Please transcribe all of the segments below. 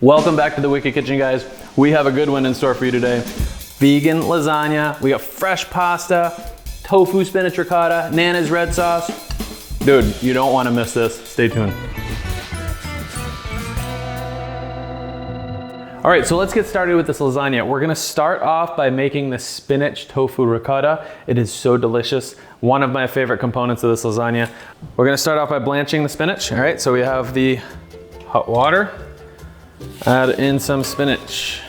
Welcome back to the Wicked Kitchen, guys. We have a good one in store for you today. Vegan lasagna, we got fresh pasta, tofu spinach ricotta, Nana's red sauce. Dude, you don't want to miss this. Stay tuned. All right, so let's get started with this lasagna. We're gonna start off by making the spinach tofu ricotta. It is so delicious. One of my favorite components of this lasagna. We're gonna start off by blanching the spinach. All right, so we have the hot water. Add in some spinach.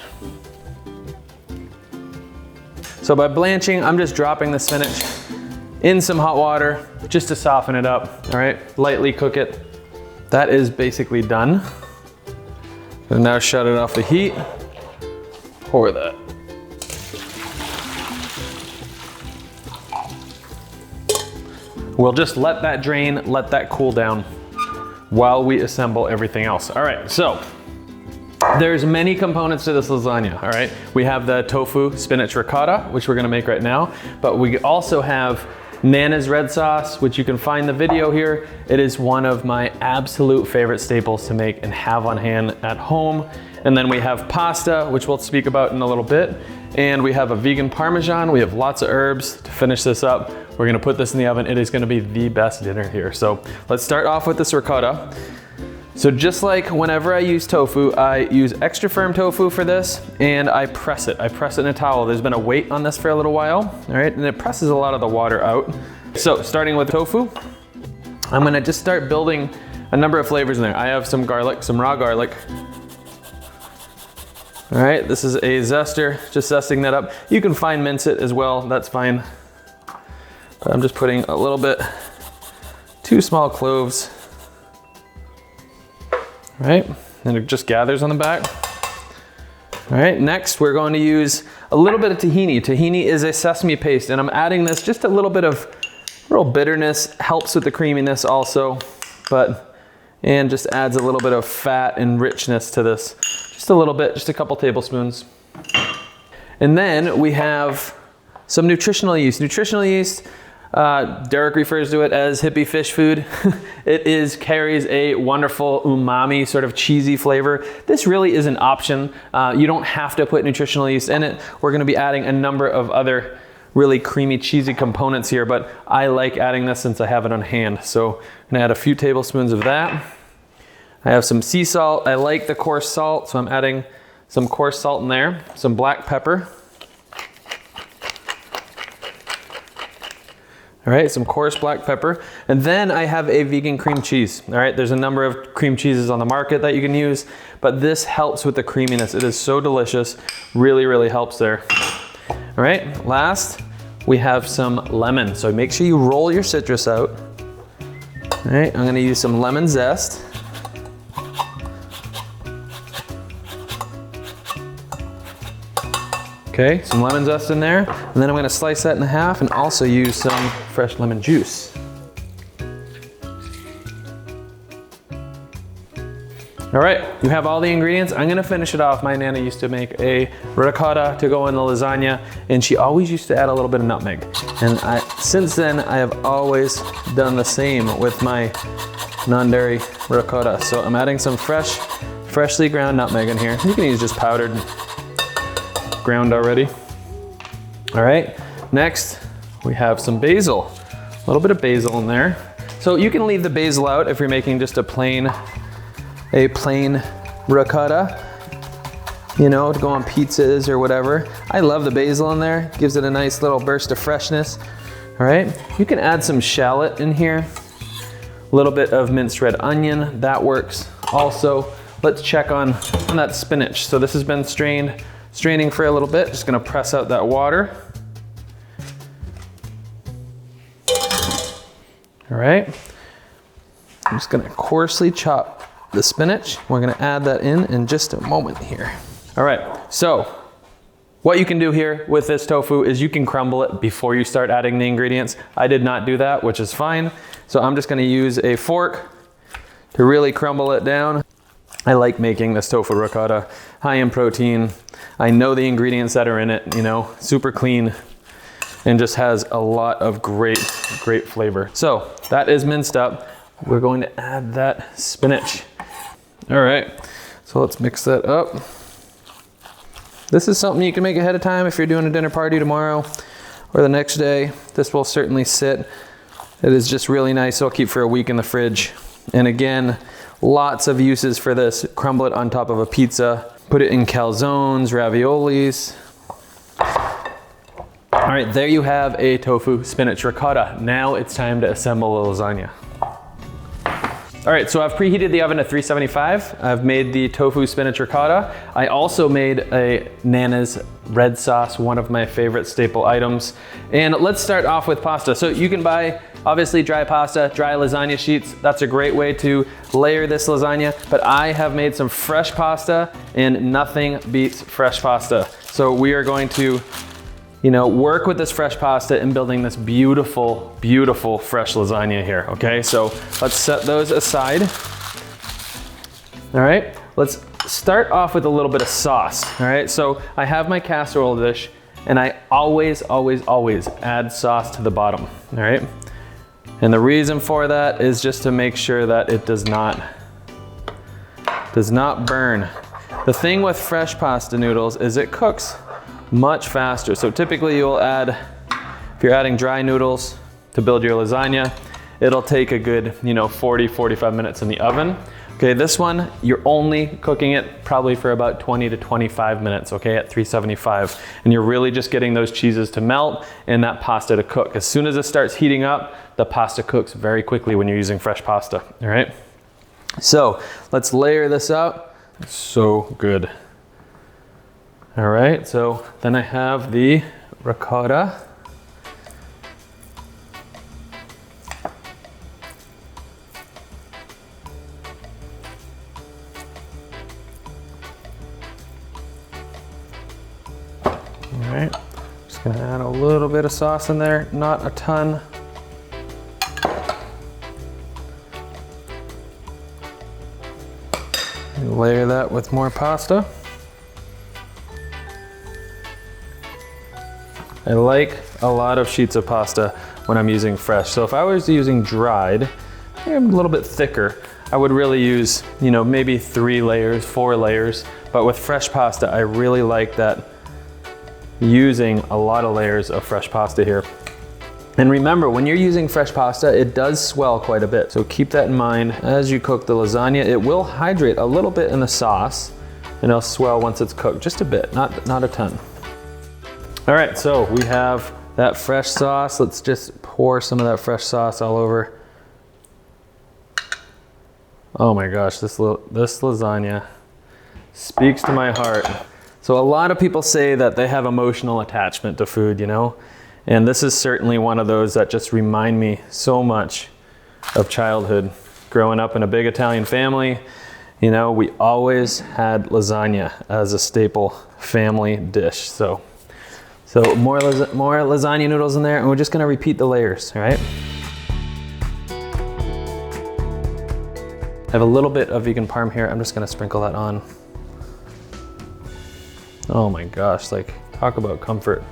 So by blanching, I'm just dropping the spinach in some hot water just to soften it up, all right? Lightly cook it. That is basically done. And now shut it off the heat. Pour that. We'll just let that drain, let that cool down while we assemble everything else. All right, so there's many components to this lasagna, all right? We have the tofu spinach ricotta, which we're gonna make right now, but we also have Nana's red sauce, which you can find the video here. It is one of my absolute favorite staples to make and have on hand at home. And then we have pasta, which we'll speak about in a little bit. And we have a vegan Parmesan. We have lots of herbs to finish this up. We're gonna put this in the oven. It is gonna be the best dinner here. So let's start off with this ricotta. So just like whenever I use tofu, I use extra firm tofu for this and I press it. I press it in a towel. There's been a weight on this for a little while, all right? And it presses a lot of the water out. So starting with tofu, I'm gonna just start building a number of flavors in there. I have some garlic, some raw garlic. All right, this is a zester, just zesting that up. You can fine mince it as well, that's fine. But I'm just putting a little bit, 2 small cloves. All right, and it just gathers on the back. All right, next we're going to use a little bit of tahini. Tahini is a sesame paste, and I'm adding this just a little bit of real bitterness, helps with the creaminess also, and just adds a little bit of fat and richness to this. Just a little bit, just a couple tablespoons. And then we have some nutritional yeast. Nutritional yeast, Derek refers to it as hippie fish food. It carries a wonderful umami, sort of cheesy flavor. This really is an option. You don't have to put nutritional yeast in it. We're gonna be adding a number of other really creamy, cheesy components here, but I like adding this since I have it on hand. So I'm gonna add a few tablespoons of that. I have some sea salt. I like the coarse salt, so I'm adding some coarse salt in there. Some black pepper. All right, some coarse black pepper. And then I have a vegan cream cheese. All right, there's a number of cream cheeses on the market that you can use, but this helps with the creaminess. It is so delicious, really, really helps there. All right, last, we have some lemon. So make sure you roll your citrus out. All right, I'm gonna use some lemon zest. Okay, some lemon zest in there, and then I'm gonna slice that in half and also use some fresh lemon juice. All right, you have all the ingredients. I'm gonna finish it off. My Nana used to make a ricotta to go in the lasagna, and she always used to add a little bit of nutmeg. And since then, I have always done the same with my non-dairy ricotta. So I'm adding some freshly ground nutmeg in here. You can use just powdered, ground already. All right, next we have some basil. A little bit of basil in there. So you can leave the basil out if you're making just a plain ricotta, you know, to go on pizzas or whatever. I love the basil in there, gives it a nice little burst of freshness. All right, you can add some shallot in here, a little bit of minced red onion, that works. Also, let's check on that spinach. So this has been straining for a little bit. Just gonna press out that water. All right, I'm just gonna coarsely chop the spinach. We're gonna add that in just a moment here. All right, so what you can do here with this tofu is you can crumble it before you start adding the ingredients. I did not do that, which is fine. So I'm just gonna use a fork to really crumble it down. I like making this tofu ricotta, high in protein. I know the ingredients that are in it, you know, super clean and just has a lot of great flavor. So that is minced up. We're going to add that spinach. All right, So let's mix that up. This is something you can make ahead of time if you're doing a dinner party tomorrow or the next day. This will certainly sit. It is just really nice. It'll keep for a week in the fridge. And again, lots of uses for this. Crumble it on top of a pizza, put it in calzones, raviolis. All right, there you have a tofu spinach ricotta. Now it's time to assemble the lasagna. All right, so I've preheated the oven to 375. I've made the tofu spinach ricotta. I also made a Nana's red sauce, one of my favorite staple items. And let's start off with pasta. So you can buy, obviously, dry pasta, dry lasagna sheets. That's a great way to layer this lasagna. But I have made some fresh pasta, and nothing beats fresh pasta. So we are going to work with this fresh pasta in building this beautiful, beautiful fresh lasagna here, okay? So let's set those aside. All right, let's start off with a little bit of sauce, all right? So I have my casserole dish, and I always, always, always add sauce to the bottom, all right? And the reason for that is just to make sure that it does not burn. The thing with fresh pasta noodles is it cooks much faster. So typically you'll add, if you're adding dry noodles to build your lasagna, it'll take a good 40, 45 minutes in the oven. Okay, this one, you're only cooking it probably for about 20 to 25 minutes, okay, at 375. And you're really just getting those cheeses to melt and that pasta to cook. As soon as it starts heating up, the pasta cooks very quickly when you're using fresh pasta, all right? So let's layer this up. So good. All right, so then I have the ricotta. All right, just gonna add a little bit of sauce in there, not a ton. And layer that with more pasta. I like a lot of sheets of pasta when I'm using fresh. So if I was using dried, a little bit thicker, I would really use, maybe 3 layers, 4 layers. But with fresh pasta, I really like that using a lot of layers of fresh pasta here. And remember, when you're using fresh pasta, it does swell quite a bit. So keep that in mind as you cook the lasagna. It will hydrate a little bit in the sauce and it'll swell once it's cooked, just a bit, not a ton. All right, so we have that fresh sauce. Let's just pour some of that fresh sauce all over. Oh my gosh, this lasagna speaks to my heart. So a lot of people say that they have emotional attachment to food, and this is certainly one of those that just remind me so much of childhood. Growing up in a big Italian family, we always had lasagna as a staple family dish. So more lasagna noodles in there, and we're just gonna repeat the layers, all right? I have a little bit of vegan parm here. I'm just gonna sprinkle that on. Oh my gosh, talk about comfort.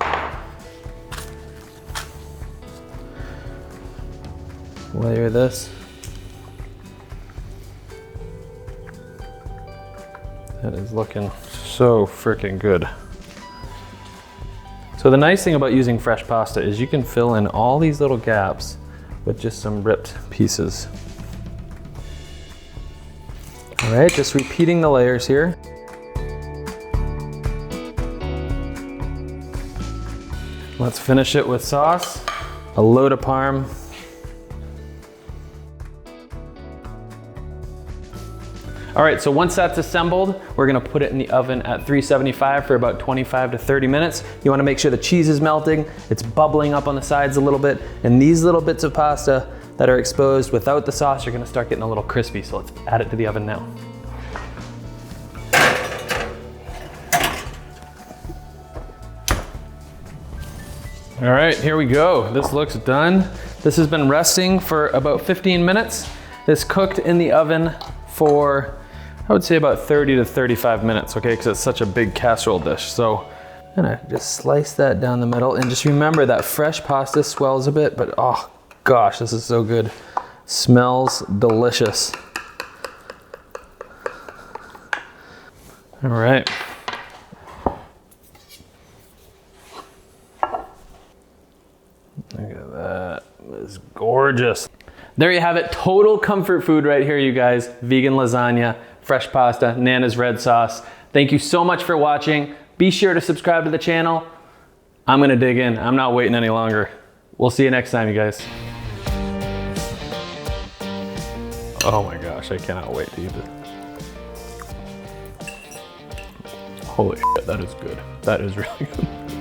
Layer this. That is looking so freaking good. So the nice thing about using fresh pasta is you can fill in all these little gaps with just some ripped pieces. All right, just repeating the layers here. Let's finish it with sauce, a load of parm. All right, so once that's assembled, we're gonna put it in the oven at 375 for about 25 to 30 minutes. You wanna make sure the cheese is melting, it's bubbling up on the sides a little bit, and these little bits of pasta that are exposed without the sauce are gonna start getting a little crispy, so let's add it to the oven now. All right, here we go. This looks done. This has been resting for about 15 minutes. This cooked in the oven for, I would say, about 30 to 35 minutes, okay? Because it's such a big casserole dish. So I'm gonna just slice that down the middle, and just remember that fresh pasta swells a bit, but oh gosh, this is so good. Smells delicious. All right. Look at that, it's gorgeous. There you have it, total comfort food right here, you guys. Vegan lasagna, fresh pasta, Nana's red sauce. Thank you so much for watching. Be sure to subscribe to the channel. I'm gonna dig in, I'm not waiting any longer. We'll see you next time, you guys. Oh my gosh, I cannot wait to eat this. Holy shit, that is good. That is really good.